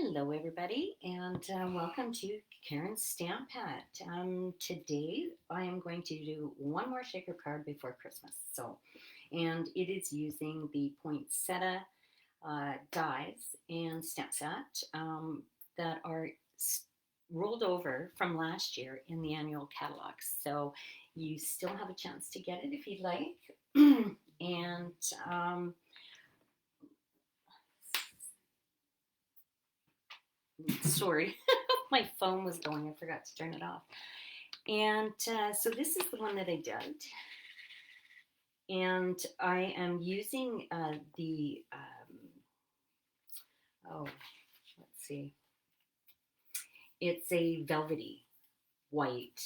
Hello, everybody, and welcome to Karen's Stamp Pad. Today, I am going to do one more shaker card before Christmas. And it is using the Poinsettia dies and stamp set that are rolled over from last year in the annual catalog. So you still have a chance to get it if you'd like. and Sorry, my phone was going. I forgot to turn it off. And so this is the one that I did. And I am using let's see. It's a velvety white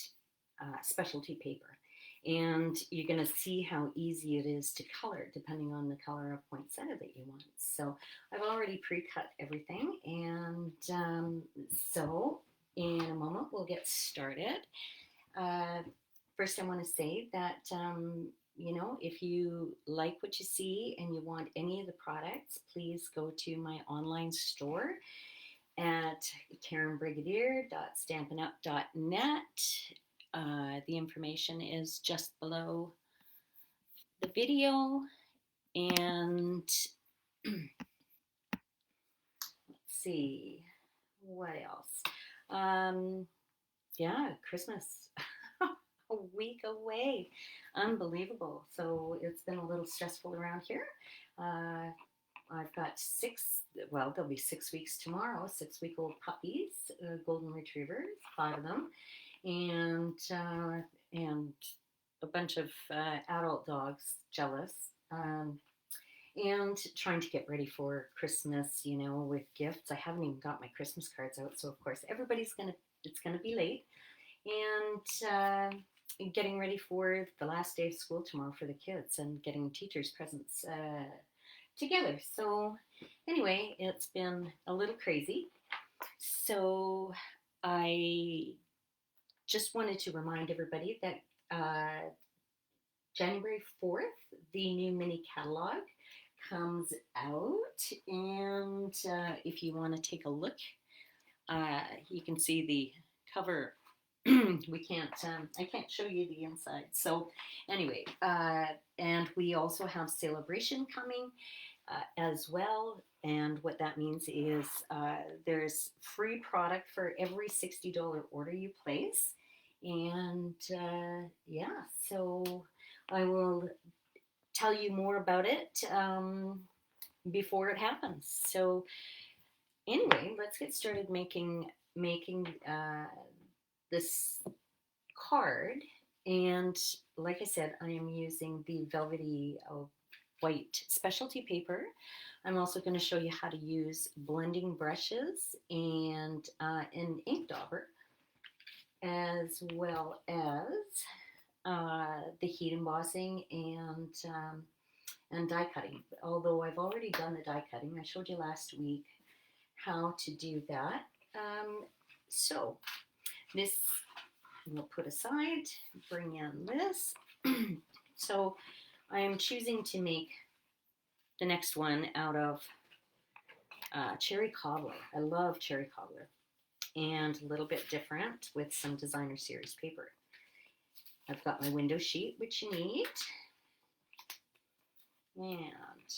specialty paper. And you're going to see how easy it is to color depending on the color of poinsettia that you want. So I've already pre-cut everything. And so in a moment, we'll get started. First, I want to say that, if you like what you see and you want any of the products, please go to my online store at karenbrigadier.stampinup.net. The information is just below the video. And let's see, what else? Christmas. A week away. Unbelievable. So it's been a little stressful around here. I've got there'll be 6 weeks tomorrow, 6-week-old puppies, golden retrievers, 5 of them, and a bunch of adult dogs, jealous, and trying to get ready for Christmas, with gifts. I haven't even got my Christmas cards out, so of course it's gonna be late, and getting ready for the last day of school tomorrow for the kids and getting teachers' presents together. So anyway, it's been a little crazy. So I just wanted to remind everybody that January 4th, the new mini catalog comes out. And if you want to take a look, you can see the cover. I can't show you the inside. So anyway, and we also have Celebration coming as well. And what that means is there's free product for every $60 order you place. And so I will tell you more about it before it happens. So anyway, let's get started making this card. And like I said, I am using the velvety white specialty paper. I'm also going to show you how to use blending brushes and an ink dauber, as well as the heat embossing and die cutting. Although I've already done the die cutting, I showed you last week how to do that. So this we'll put aside, bring in this. So I am choosing to make the next one out of cherry cobbler. I love cherry cobbler, and a little bit different with some designer series paper. I've got my window sheet, which you need, and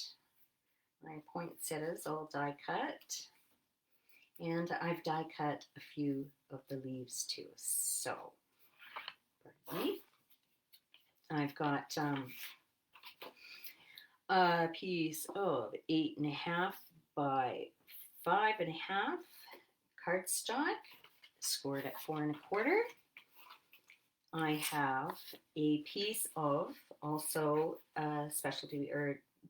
my poinsettias all die cut, and I've die cut a few of the leaves too. So, pardon me. I've got a piece of 8.5 by 5.5 cardstock, scored at 4.25. I have a piece of also specialty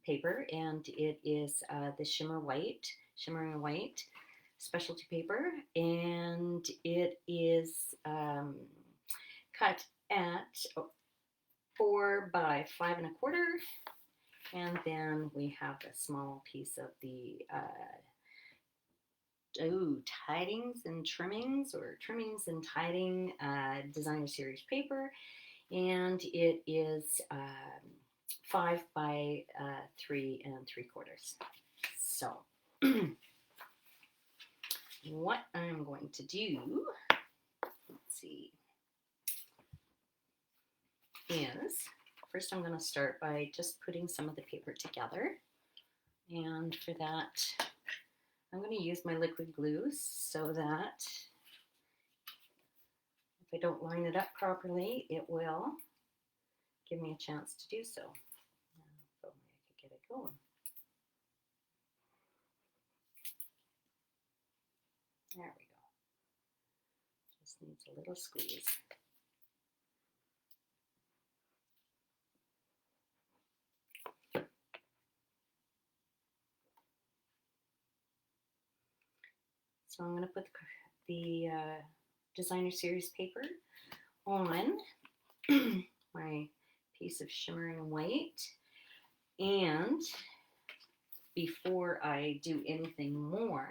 paper, and it is the shimmering white specialty paper, and it is cut at 4 by 5.25. And then we have a small piece of the tidings and trimmings, or trimmings and tiding designer series paper, and it is 5 by 3.75. So what I'm going to do, let's see, is first I'm going to start by just putting some of the paper together. And for that, I'm going to use my liquid glue so that if I don't line it up properly, it will give me a chance to do so. If only I could get it going. There we go. Just needs a little squeeze. So I'm going to put the designer series paper on my piece of shimmering white. And before I do anything more,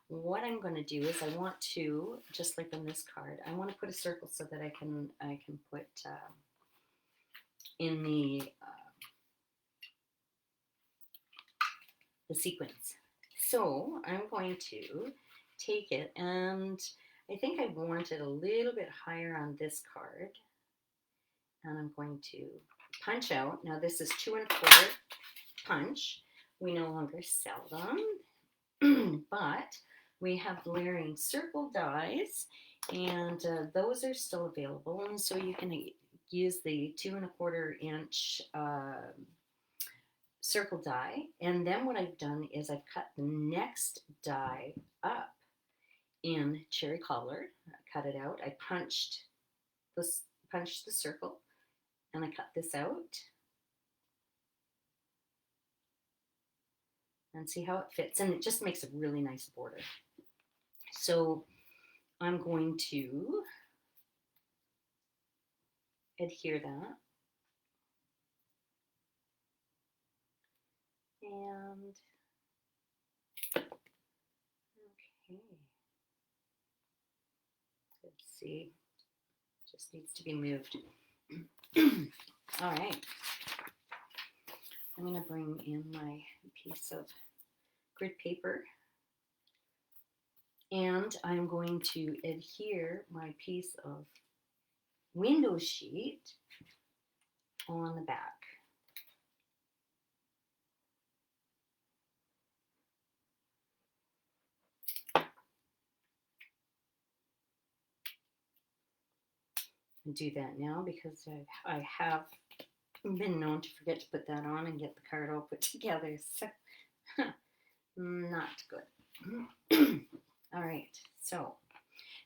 what I'm going to do is I want to, just like on this card, I want to put a circle so that I can put in the sequence. So I'm going to take it, and I think I want it a little bit higher on this card, and I'm going to punch out. Now this is 2 1/4 punch. We no longer sell them, but we have layering circle dies, and those are still available, and so you can use the 2 1/4 inch circle die. And then what I've done is I've cut the next die up in cherry cobbler. I cut it out. I punched the circle, and I cut this out. And see how it fits, and it just makes a really nice border. So I'm going to adhere that. And okay, let's see, just needs to be moved. All right, I'm going to bring in my piece of grid paper, and I'm going to adhere my piece of window sheet on the back. Do that now because I have been known to forget to put that on and get the card all put together. So not good. All right, so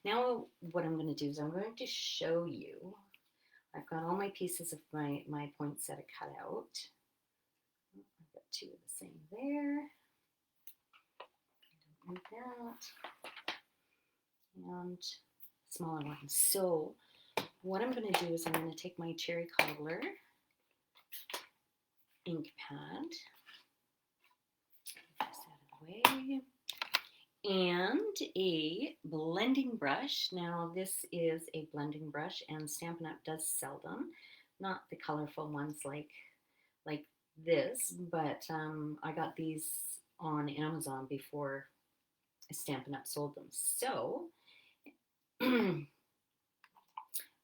now what I'm going to do is I'm going to show you. I've got all my pieces of my poinsettia cut out. I've got 2 of the same there. Don't need that. And smaller ones. So what I'm going to do is I'm going to take my cherry cobbler ink pad, pass that away, and a blending brush. Now this is a blending brush, and Stampin' Up! Does sell them, not the colorful ones like this, but I got these on Amazon before Stampin' Up! Sold them. So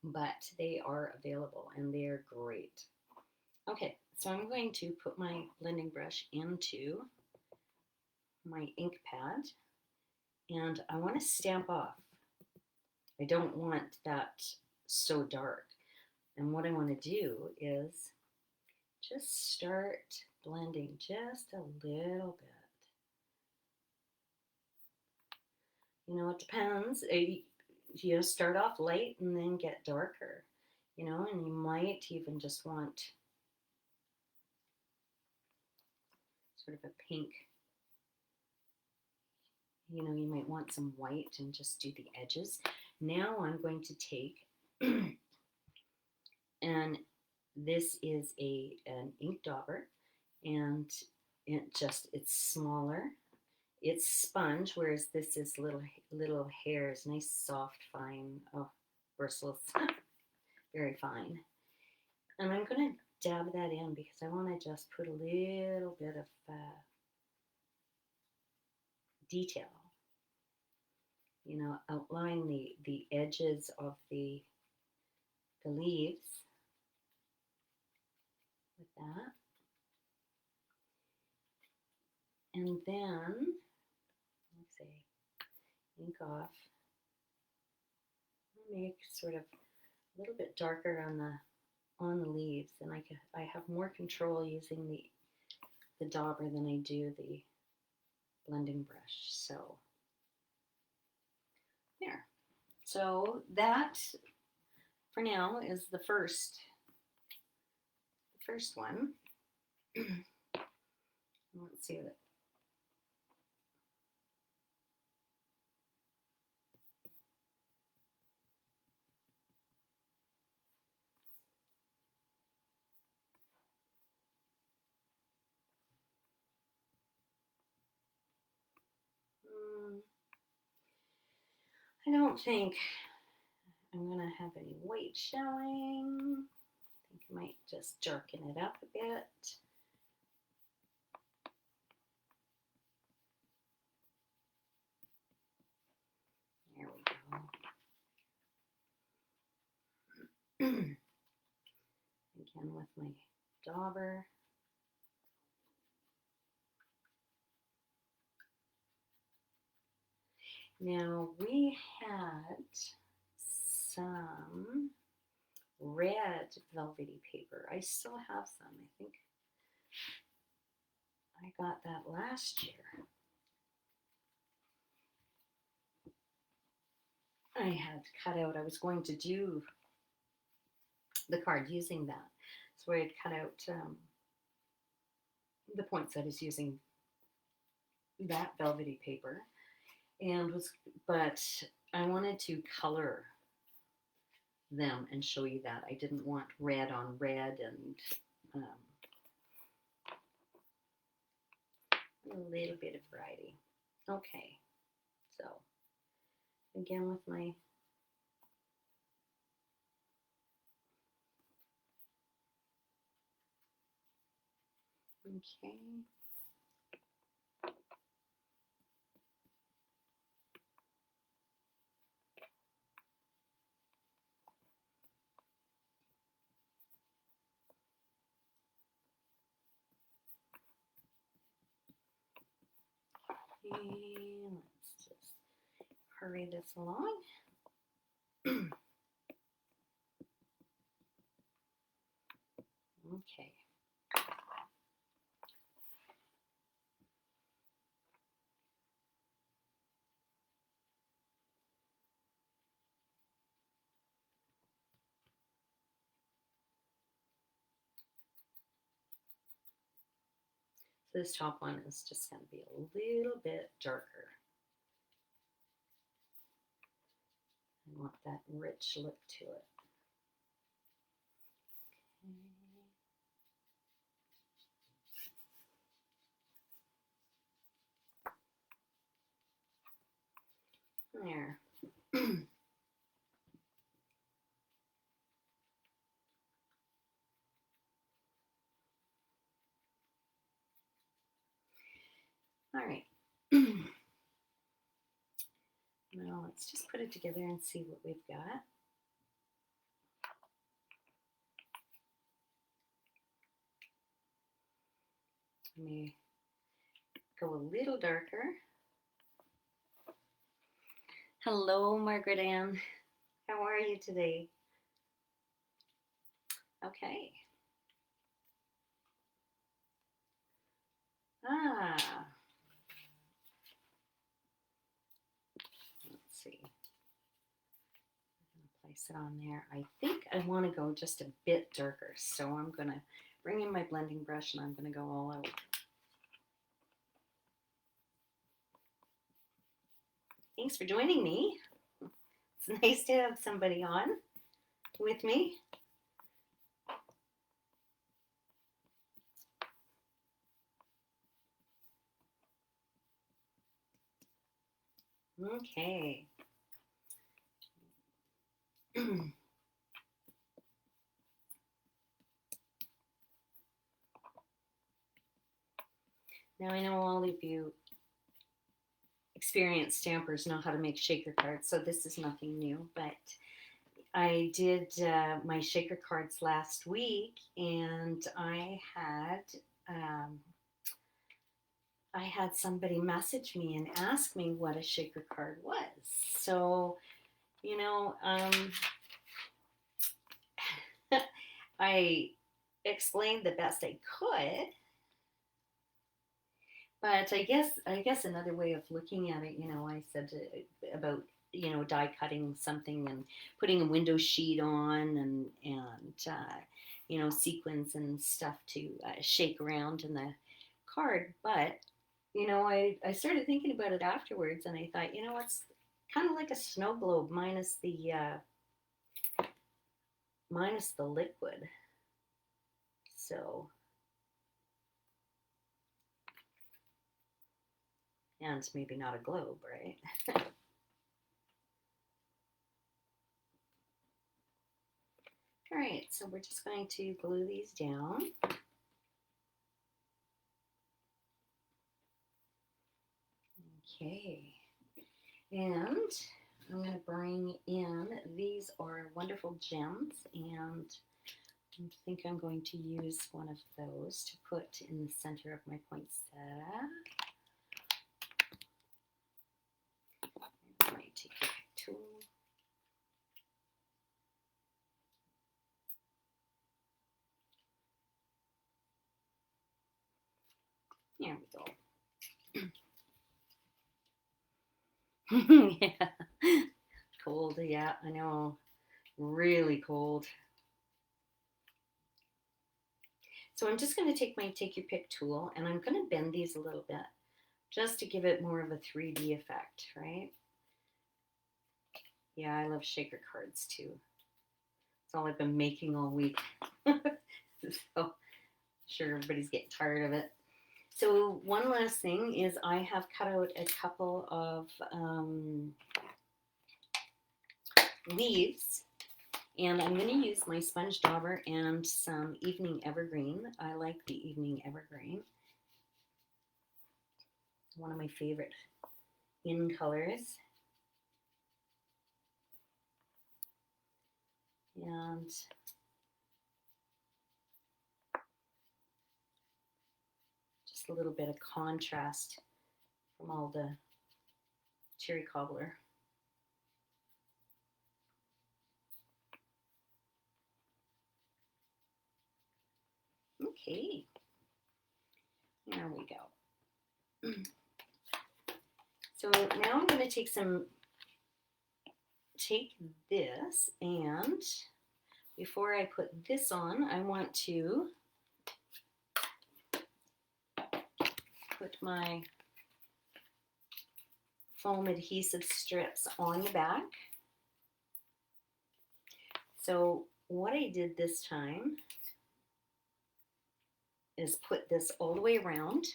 but they are available and they are great. Okay, so I'm going to put my blending brush into my ink pad, and I want to stamp off. I don't want that so dark. And what I want to do is just start blending just a little bit. You know, it depends. You start off light and then get darker, you know, and you might even just want sort of a pink. You know, you might want some white and just do the edges. Now I'm going to take, and this is an ink dauber, and it's smaller. It's sponge, whereas this is little hairs, nice, soft, fine, bristles, very fine. And I'm going to dab that in because I want to just put a little bit of detail. you know, outline the edges of the leaves with that. And then, let's say, ink off. Make sort of a little bit darker on the leaves, and I have more control using the dauber than I do the blending brush. So there. So that for now is the first one. Let's see what. I don't think I'm gonna have any weight showing. I think I might just darken it up a bit. There we go. Again with my dauber. Now we had some red velvety paper. I still have some. I think I got that last year. I had cut out, I was going to do the card using that. So I had cut out the poinsettias using that velvety paper, but I wanted to color them and show you that. I didn't want red on red and a little bit of variety. Okay, so again with my okay. And let's just hurry this along. Okay. So this top one is just going to be a little bit darker. I want that rich look to it. Okay. There. All right. Now let's just put it together and see what we've got. Let me go a little darker. Hello, Margaret Ann. How are you today? Okay. Let's see. I'm going to place it on there. I think I want to go just a bit darker, so I'm going to bring in my blending brush and I'm going to go all out. Thanks for joining me. It's nice to have somebody on with me. Okay. Now I know all of you experienced stampers know how to make shaker cards, so this is nothing new. But I did my shaker cards last week, and um, I had somebody message me and ask me what a shaker card was. So, you know, I explained the best I could, but I guess another way of looking at it, I said about die cutting something and putting a window sheet on and sequins and stuff to shake around in the card. But I started thinking about it afterwards, and I thought, it's kind of like a snow globe minus the liquid. So, and it's maybe not a globe, right? All right, so we're just going to glue these down. Okay, and I'm going to bring in, these are wonderful gems, and I think I'm going to use one of those to put in the center of my poinsettia. I might take a tool. There we go. Yeah. Cold, yeah, I know. Really cold. So I'm just going to take my Take Your Pick tool, and I'm going to bend these a little bit just to give it more of a 3D effect, right? Yeah, I love shaker cards too. It's all I've been making all week. So I'm sure everybody's getting tired of it. So one last thing is I have cut out a couple of leaves, and I'm going to use my sponge dauber and some evening evergreen. I like the evening evergreen. One of my favorite in colors. And just a little bit of contrast from all the cherry cobbler. Okay, there we go. So now I'm going to take this, and before I put this on, I want to put my foam adhesive strips on the back. So what I did this time is put this all the way around.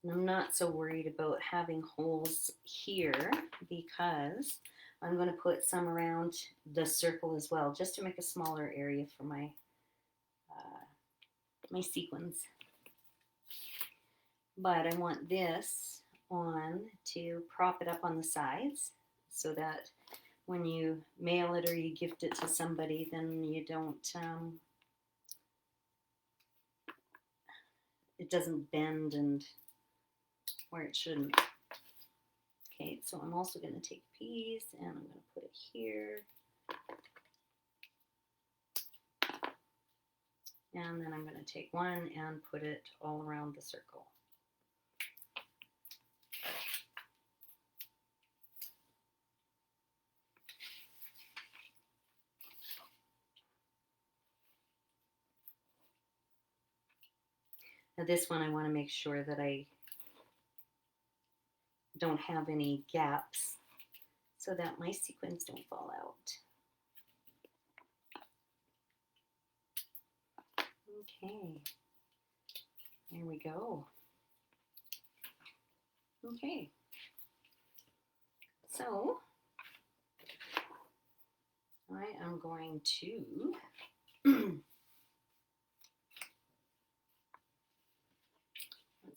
And I'm not so worried about having holes here because I'm going to put some around the circle as well, just to make a smaller area for my my sequins. But I want this on to prop it up on the sides so that when you mail it or you gift it to somebody, then you don't, it doesn't bend and where it shouldn't. Okay, so I'm also going to take a piece and I'm going to put it here. And then I'm going to take one and put it all around the circle. Now this one I want to make sure that I don't have any gaps so that my sequins don't fall out. Okay, there we go. Okay, so I am going to Let's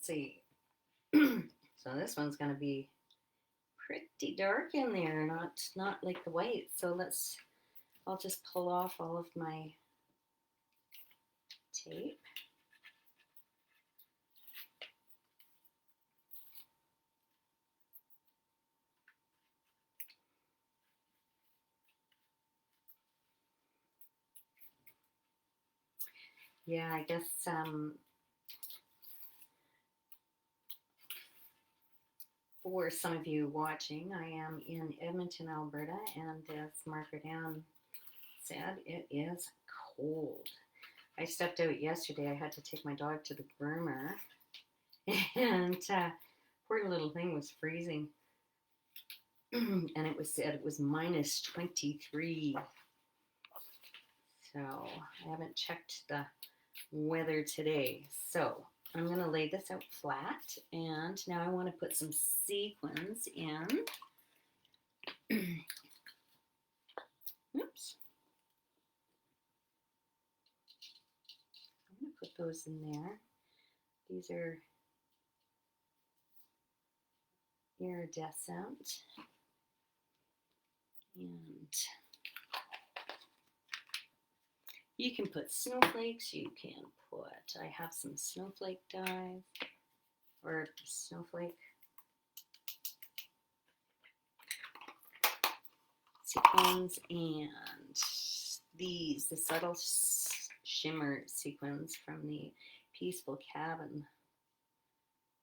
see. So this one's going to be pretty dark in there, not like the white. So I'll just pull off all of my tape. Yeah, I guess for some of you watching, I am in Edmonton, Alberta, and as Margaret Ann said, it is cold. I stepped out yesterday. I had to take my dog to the groomer, and poor little thing was freezing. And it was minus 23. So I haven't checked the weather today. So I'm going to lay this out flat, and now I want to put some sequins in. Oops. I'm going to put those in there. These are iridescent. And you can put snowflakes, you can put, I have some snowflake dyes, or snowflake sequins, and the subtle shimmer sequins from the Peaceful Cabin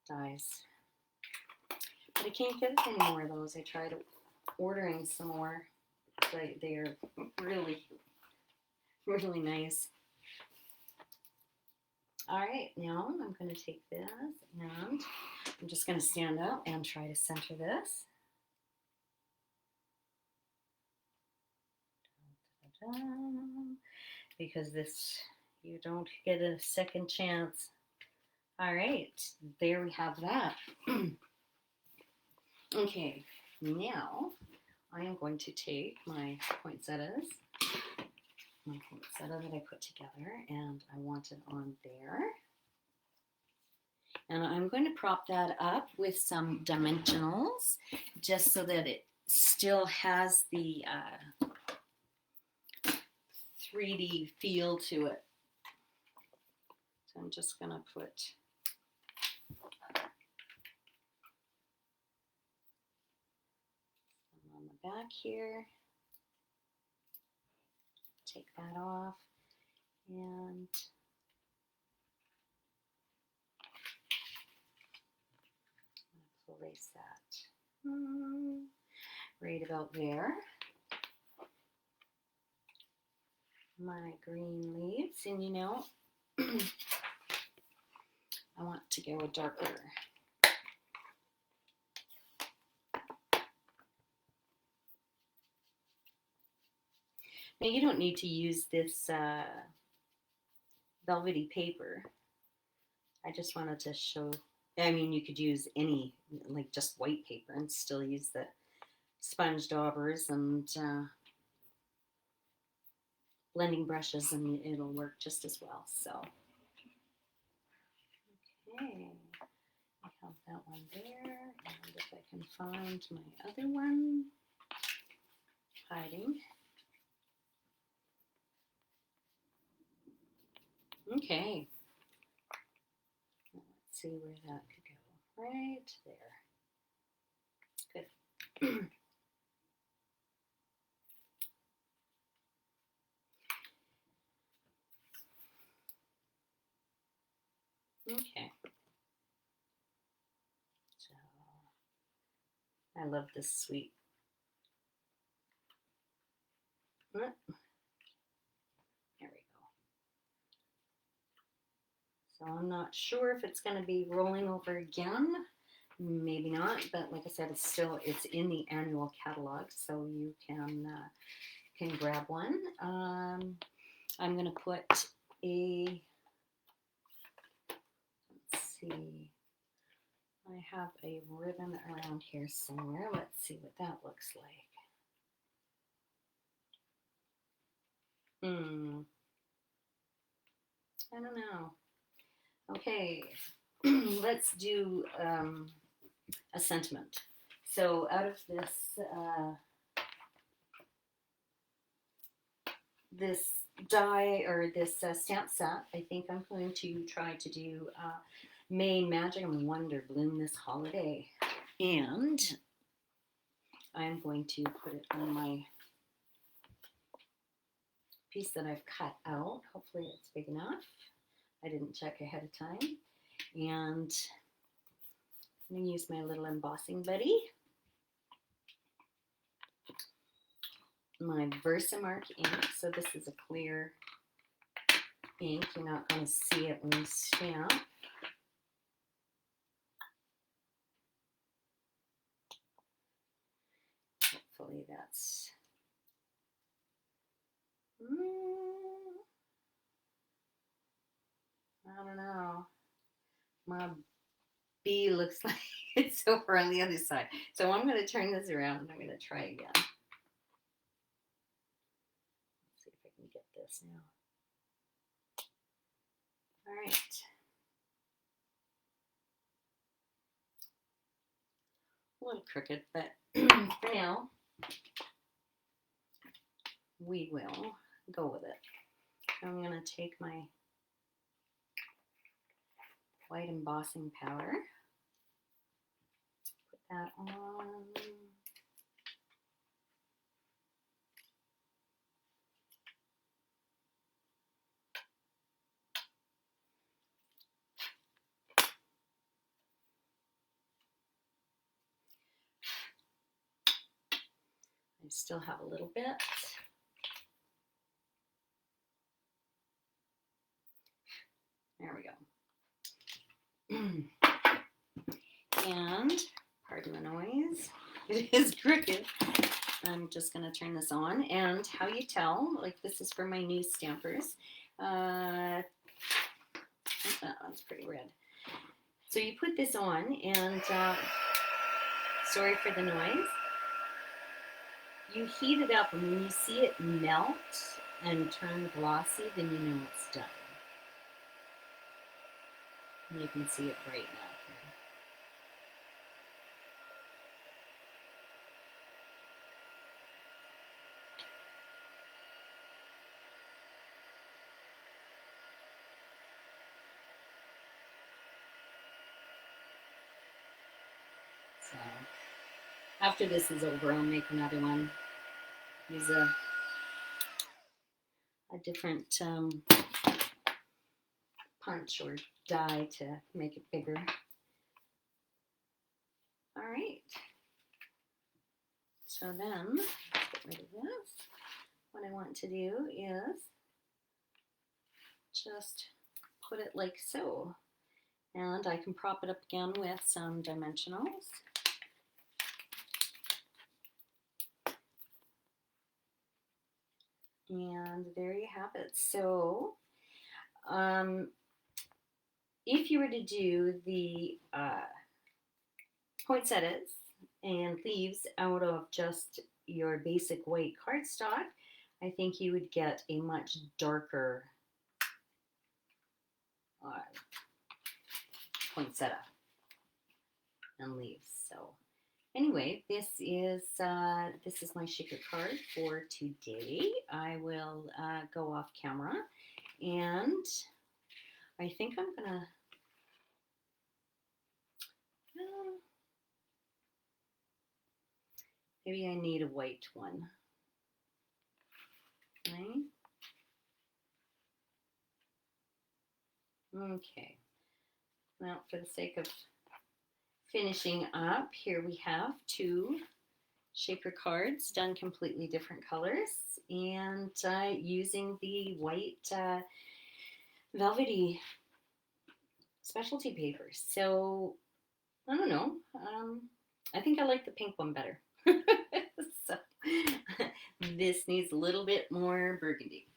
dyes. But I can't get any more of those. I tried ordering some more. They are really, really nice. All right, now I'm going to take this and I'm just going to stand up and try to center this. Because this, you don't get a second chance. All right, there we have that. Okay, now I am going to take my poinsettias, my poinsettia that I put together, and I want it on there. And I'm going to prop that up with some dimensionals just so that it still has the 3D feel to it. So I'm just going to put some on the back here. Take that off and place that right about there. My green leaves, and you know, I want to go darker. Now you don't need to use this velvety paper. I just wanted to show, I mean, you could use any, like just white paper and still use the sponge daubers and blending brushes, and it'll work just as well. So, okay, I have that one there, and if I can find my other one, hiding. Okay, let's see where that could go. Right there. Good. Okay. So I love this sweet. There we go. So I'm not sure if it's going to be rolling over again. Maybe not, but like I said, it's in the annual catalog, so you can grab one. I'm going to put a, let's see, I have a ribbon around here somewhere. Let's see what that looks like. I don't know. Okay, let's do a sentiment. So out of this die or this stamp set, I think I'm going to try to do May Magic and Wonder Bloom this holiday. And I'm going to put it on my piece that I've cut out. Hopefully it's big enough. I didn't check ahead of time. And I'm going to use my little embossing buddy. My Versamark ink. So this is a clear ink. You're not going to see it when you stamp. Hopefully that's... I don't know. My B looks like it's over on the other side. So I'm going to turn this around and I'm going to try again. Let's see if I can get this now. All right. A little crooked, but for now, we will go with it. I'm going to take my white embossing powder, put that on. I still have a little bit. There we go. And, pardon the noise, it is crooked. I'm just going to turn this on. And how you tell, like this is for my new stampers. That one's pretty red. So you put this on and, sorry for the noise. You heat it up, and when you see it melt and turn glossy, then you know it's done. And you can see it right now. So after this is over, I'll make another one. Use a different punch or die to make it bigger. All right. So then, let's get rid of this. What I want to do is just put it like so. And I can prop it up again with some dimensionals. And there you have it. So, if you were to do the poinsettias and leaves out of just your basic white cardstock, I think you would get a much darker poinsettia and leaves. So anyway, this is my shaker card for today. I will go off camera, and I think I'm gonna maybe I need a white one. Okay. Okay. Now, for the sake of finishing up, here we have two shaker cards done completely different colors, and using the white velvety specialty papers. So I don't know. I think I like the pink one better. So this needs a little bit more burgundy,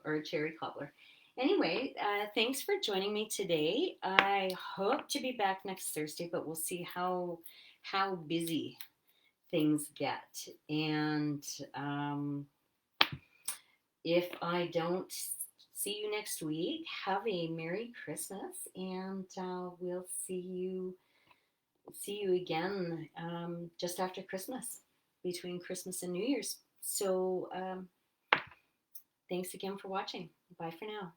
or cherry cobbler. Anyway, thanks for joining me today. I hope to be back next Thursday, but we'll see how busy things get. And if I don't see you next week. Have a Merry Christmas, and we'll see you again just after Christmas, between Christmas and New Year's. So thanks again for watching. Bye for now.